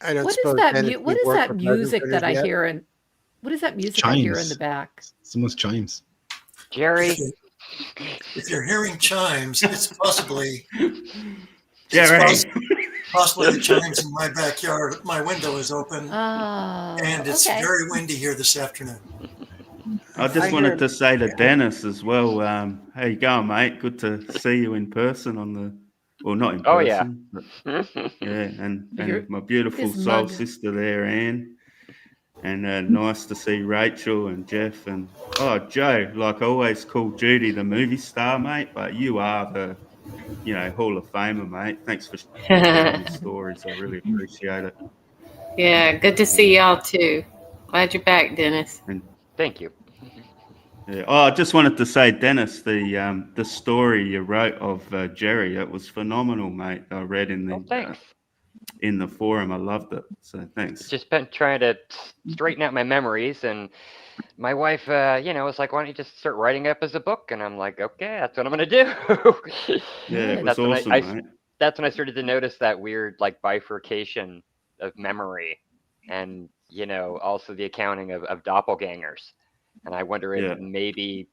A: I don't
B: What is
A: suppose,
B: that
A: Ben, if
B: what
A: you've
B: is
A: worked
B: that
A: with garden
B: music
A: critters
B: that I
A: yet.
B: hear in what is that music I hear in the
D: Chimes.
B: back?
D: Someone's chimes.
C: Jerry,
H: If you're hearing chimes, it's possibly
G: Jerry.
H: possibly the chimes in my backyard. My window is open,
B: Oh,
H: and it's
B: okay.
H: very windy here this afternoon.
G: I just
A: I
G: wanted
A: hear-
G: to say to Dennis as well, how you going, mate? Good to see you in person on the, well, not in
C: Oh, yeah.
G: person, but yeah,
B: You're-
G: and my beautiful
B: his
G: soul
B: mug.
G: sister there, Anne, and nice to see Rachel and Jeff and Joe. Like I always call Judy the movie star, mate, but you are the, Hall of Famer, mate. Thanks for sharing your stories. I really appreciate it.
F: Yeah, good to see y'all too. Glad you're back, Dennis.
G: And
C: thank you.
G: yeah. Oh, I just wanted to say, Dennis, the story you wrote of Jerry, it was phenomenal, mate. I read
C: Oh, thanks.
G: in the forum. I loved it. So thanks.
C: Just been trying to straighten out my memories, and my wife, was like, "Why don't you just start writing it up as a book?" And I'm like, "Okay, that's what I'm gonna do."
G: Yeah, it
B: Good.
G: was
C: That's when
G: awesome, mate.
C: that's when I started to notice that weird like bifurcation of memory, and also the accounting of doppelgangers. And I wonder if
G: Yeah.
C: maybe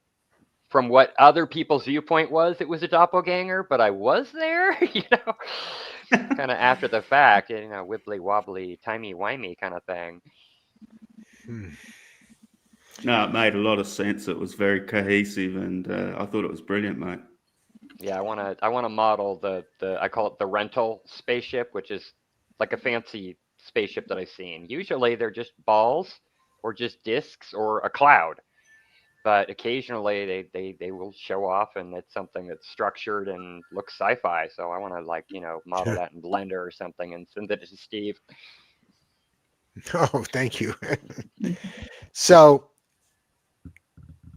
C: from what other people's viewpoint was, it was a doppelganger, but I was there, kind of after the fact, wibbly wobbly, timey wimey kind of thing.
A: Hmm.
G: No, it made a lot of sense. It was very cohesive, and I thought it was brilliant, mate.
C: Yeah, I wanna model the I call it the rental spaceship, which is like a fancy spaceship that I've seen. Usually they're just balls or just discs or a cloud, but occasionally they will show off and it's something that's structured and looks sci-fi. So I want to model that in Blender or something and send it to Steve.
A: Oh, thank you. So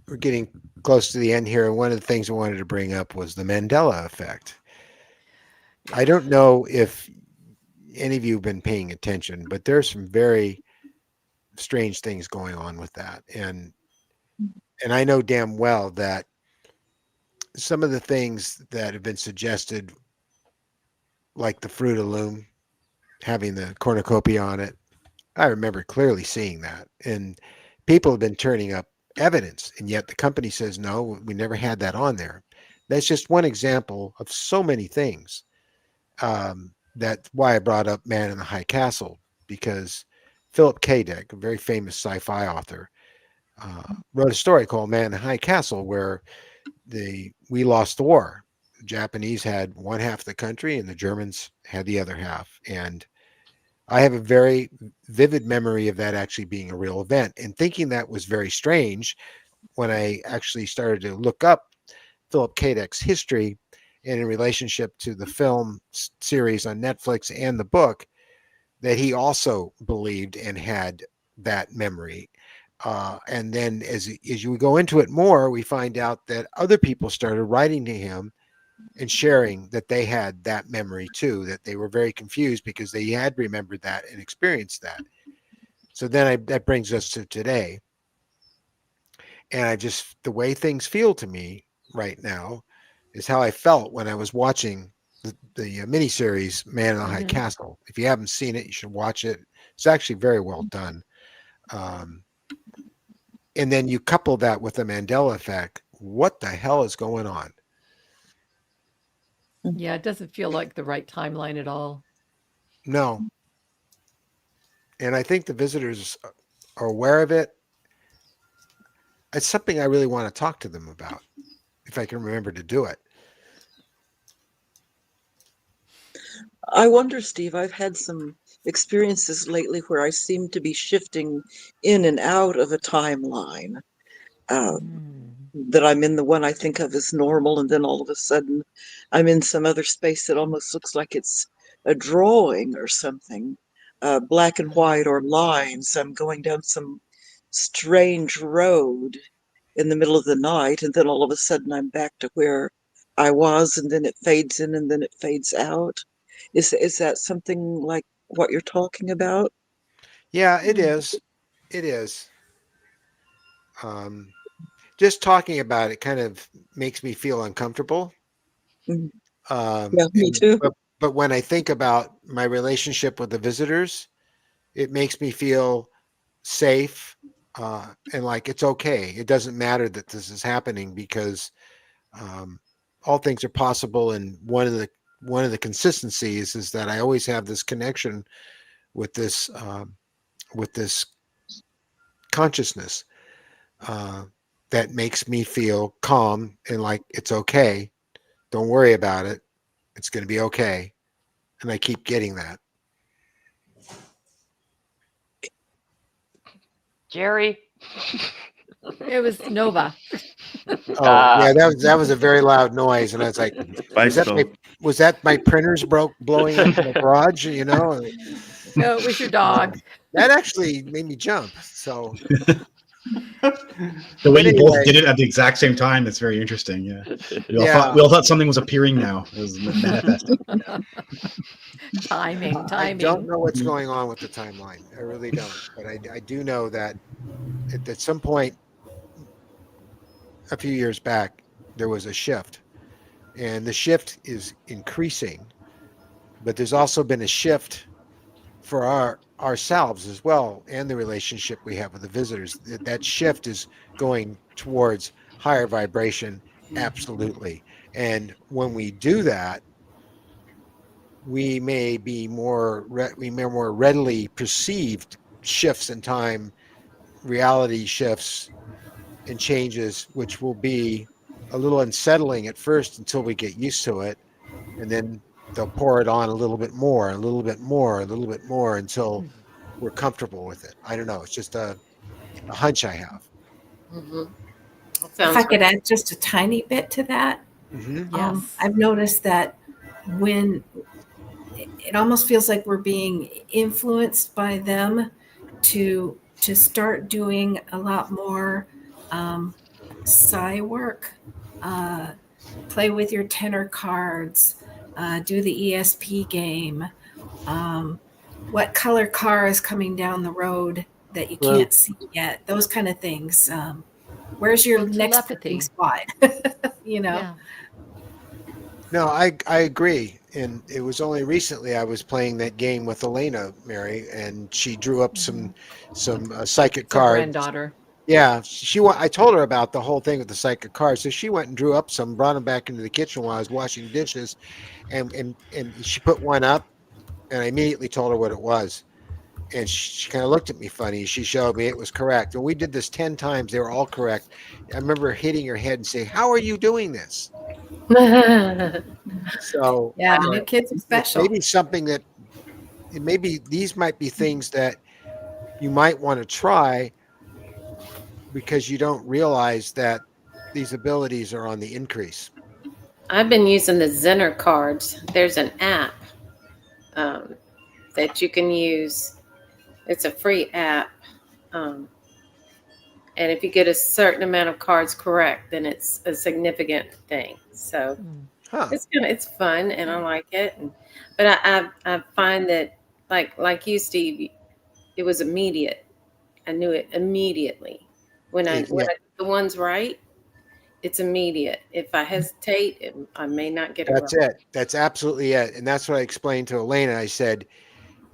A: we're getting close to the end here, and one of the things I wanted to bring up was the Mandela effect. I don't know if any of you have been paying attention, but there's some very strange things going on with that, and I know damn well that some of the things that have been suggested, like the Fruit of Loom having the cornucopia on it, I remember clearly seeing that, and people have been turning up evidence, and yet the company says no, we never had that on there. That's just one example of so many things. That's why I brought up Man in the High Castle, because Philip K. Dick, a very famous sci-fi author, wrote a story called Man in the High Castle, where we lost the war. The Japanese had one half of the country, and the Germans had the other half, and I have a very vivid memory of that actually being a real event, and thinking that was very strange when I actually started to look up Philip K. Dick's history and in relationship to the film series on Netflix and the book, that he also believed and had that memory. And then as you go into it more, we find out that other people started writing to him and sharing that they had that memory too, that they were very confused because they had remembered that and experienced that. So then that brings us to today. And the way things feel to me right now is how I felt when I was watching the miniseries Man in the High Castle. If you haven't seen it, you should watch it. It's actually very well done. And then you couple that with the Mandela effect. What the hell is going on?
B: Yeah, it doesn't feel like the right timeline at all.
A: No. And I think the visitors are aware of it. It's something I really want to talk to them about, if I can remember to do it.
E: I wonder, Steve, I've had some experiences lately where I seem to be shifting in and out of a timeline. That I'm in the one I think of as normal, and then all of a sudden I'm in some other space that almost looks like it's a drawing or something, black and white or lines. I'm going down some strange road in the middle of the night, and then all of a sudden I'm back to where I was, and then it fades in and then it fades out. Is that something like what you're talking about.
A: Yeah, it is. It is. Just talking about it kind of makes me feel uncomfortable.
E: Mm.
A: Um,
E: Yeah, me
A: and,
E: too.
A: but when I think about my relationship with the visitors, it makes me feel safe, and like it's okay. It doesn't matter that this is happening because um, all things are possible. And one of the consistencies is that I always have this connection with this consciousness uh, that makes me feel calm and like it's okay. Don't worry about it. It's going to be okay. And I keep getting that.
C: Jerry.
B: It was Nova.
A: Oh yeah, that was a very loud noise, and I was like, was
G: Based
A: that my
G: on
A: printers blowing up in the garage? You know,
B: No, it was your dog.
A: that actually made me jump. So,
D: The way
A: but
D: you both
A: anyway,
D: did it at the exact same time, it's very interesting. Yeah.
A: yeah,
D: We all thought something was appearing now. It was manifesting.
B: Timing,
A: I don't
B: timing.
A: know what's going on with the timeline. I really don't, but I do know that at some point a few years back there was a shift, and the shift is increasing. But there's also been a shift for ourselves as well, and the relationship we have with the visitors. That shift is going towards higher vibration, absolutely. And when we do that, we may be we may more readily perceived shifts in time, reality shifts and changes, which will be a little unsettling at first until we get used to it, and then they'll pour it on a little bit more, a little bit more, a little bit more until we're comfortable with it. I don't know. It's just a hunch I have.
F: Mm-hmm.
I: If I could add just a tiny bit to that,
B: Yes.
I: I've noticed that when it almost feels like we're being influenced by them to start doing a lot more psi work, play with your tenor cards, do the ESP game. What color car is coming down the road that you
A: Right.
I: can't see yet? Those kind of things. Where's your
B: Well,
I: next
B: telepathy.
I: parking spot? You know.
B: Yeah.
A: No, I agree. And it was only recently I was playing that game with Elena, Mary, and she drew up some psychic
B: It's our
A: cards.
B: granddaughter.
A: Yeah, I told her about the whole thing with the psychic cards, so she went and drew up some, brought them back into the kitchen while I was washing dishes, and she put one up, and I immediately told her what it was, and she kind of looked at me funny. She showed me it was correct, and we did this 10 times. They were all correct. I remember hitting her head and saying, "How are you doing this?" So
I: Yeah, new kids are
A: it's
I: special.
A: maybe something that maybe these might be things that you might want to try because you don't realize that these abilities are on the increase.
F: I've been using the Zenner cards. There's an app that you can use. It's a free app. Um, and if you get a certain amount of cards correct, then it's a significant thing. So
A: Huh.
F: it's fun and I like it. But I find that like you, Steve, it was immediate. I knew it immediately. When I
A: Yeah,
F: get the one's right, it's immediate. If I hesitate, I may not get it
A: that's
F: right.
A: it. That's absolutely it. And that's what I explained to Elena. I said,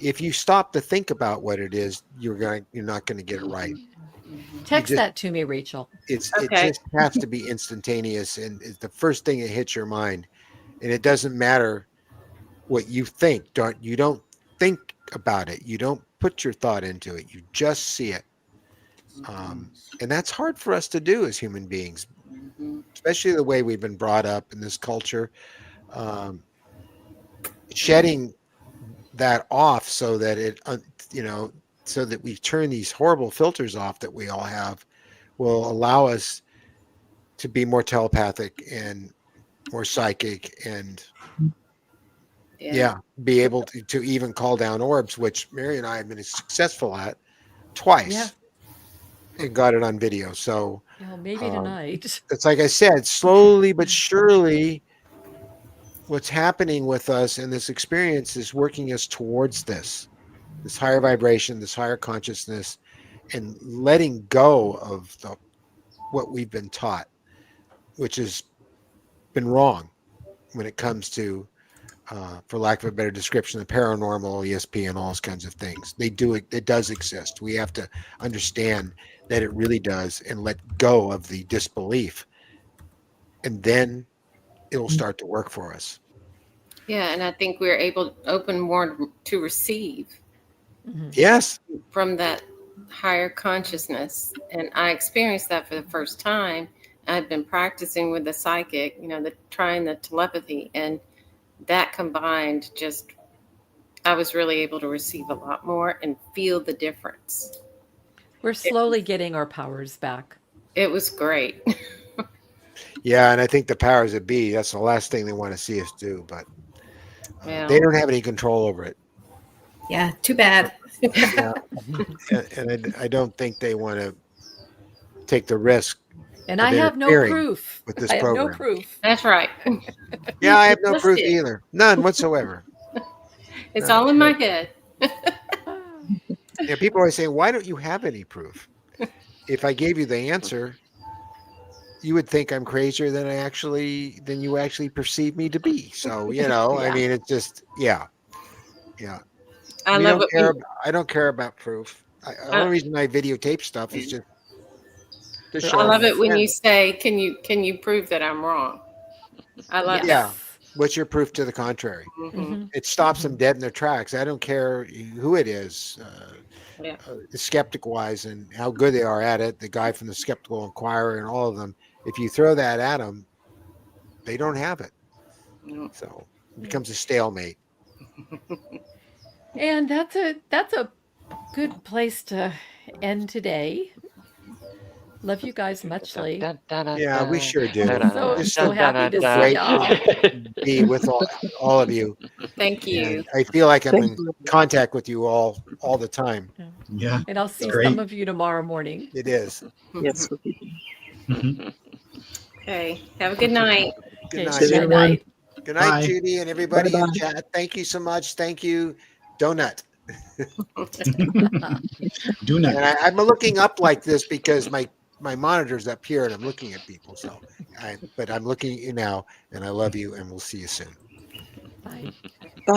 A: if you stop to think about what it is, you're not going to get it right.
B: Text that to me, Rachel.
A: It
F: Okay.
A: just has to be instantaneous, and it's the first thing that hits your mind. And it doesn't matter what you think. You don't think about it. You don't put your thought into it. You just see it. And that's hard for us to do as human beings, especially the way we've been brought up in this culture. Um, shedding that off so that so that we turn these horrible filters off that we all have will allow us to be more telepathic and more psychic and be able to even call down orbs, which Mary and I have been successful at twice and got it on video. So
B: Maybe tonight.
A: it's like I said, slowly but surely what's happening with us and this experience is working us towards this higher vibration, this higher consciousness, and letting go of what we've been taught, which has been wrong when it comes to, for lack of a better description, the paranormal, ESP, and all those kinds of things. They do it. It does exist. We have to understand that it really does, and let go of the disbelief, and then it'll start to work for us.
F: Yeah, and I think we're able to open more to receive
A: Yes.
F: from that higher consciousness. And I experienced that for the first time. I've been practicing with the psychic, trying the telepathy, and that combined I was really able to receive a lot more and feel the difference.
B: We're slowly getting our powers back.
F: It was great.
A: Yeah, and I think the powers that be, that's the last thing they want to see us do, but
F: Yeah.
A: they don't have any control over it.
I: Yeah, too bad.
A: Yeah. And I don't think they want to take the risk.
B: And
A: of
B: I have no
A: interfering
B: proof.
A: with this
B: I have no
A: program.
B: proof.
F: That's right.
A: Yeah, I have no
F: Just
A: proof
F: it.
A: either. None whatsoever.
F: It's
A: No.
F: all in my head.
A: Yeah, people are saying, why don't you have any proof? If I gave you the answer, you would think I'm crazier than you actually perceive me to be. So, I
F: Yeah.
A: mean, it's just, yeah.
F: I
A: We
F: love
A: don't
F: it.
A: care. I don't care about proof. The only reason I videotape stuff is just to show
F: I love
A: my
F: it when you
A: friends.
F: say, "Can you prove that I'm wrong?" I love
A: Yeah.
F: that.
A: What's your proof to the contrary?
F: Mhm.
A: It stops them dead in their tracks. I don't care who it is,
F: Yeah.
A: skeptic wise, and how good they are at it. The guy from the Skeptical Inquirer and all of them. If you throw that at them, they don't have it.
F: No.
A: So it becomes a stalemate.
B: And that's a good place to end today. Love you guys muchly.
A: Yeah, we sure do. Just
B: So happy to see
A: great
B: y'all.
A: to be with all of you.
F: Thank you.
A: And I feel like I'm
E: Thank
A: in
E: you.
A: contact with you all the time.
D: Yeah.
B: And I'll see
D: Great.
B: some of you tomorrow morning.
A: It is.
E: Yes.
F: Okay. Have a good night.
A: Good
B: Okay,
A: night.
E: Good
A: everyone.
E: night.
A: Good night,
D: Bye.
A: Judy, and everybody in
E: Bye-bye.
A: chat. Thank you so much. Thank you, Donut.
D: Do not.
A: And I'm looking up like this because my monitor's up here and I'm looking at people. So, but I'm looking at you now, and I love you, and we'll see you soon.
B: Bye.